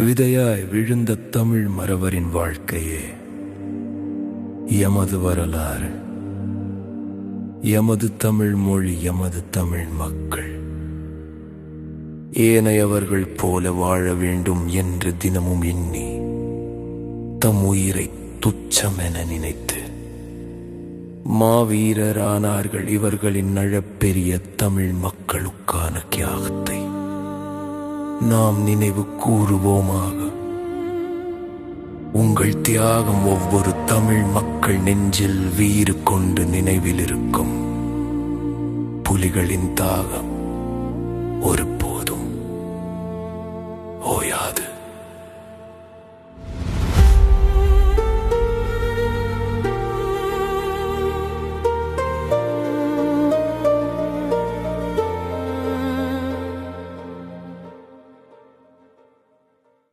விதையாய் விழுந்த தமிழ் மறவரின் வாழ்க்கையே எமது வரலாறு, எமது தமிழ் மொழி, எமது தமிழ் மக்கள் ஏனையவர்கள் போல வாழ வேண்டும் என்று தினமும் எண்ணி தம் உயிரை துச்சமென நினைத்து மாவீரரானார்கள். இவர்களின் நழப்பெரிய தமிழ் மக்களுக்கான தியாகத்தை நாம் நினைவு கூறுவோமாக. உங்கள் தியாகம் ஒவ்வொரு தமிழ் மக்கள் நெஞ்சில் வீறு கொண்டு நினைவில் இருக்கும். புலிகளின் தாகம் ஒரு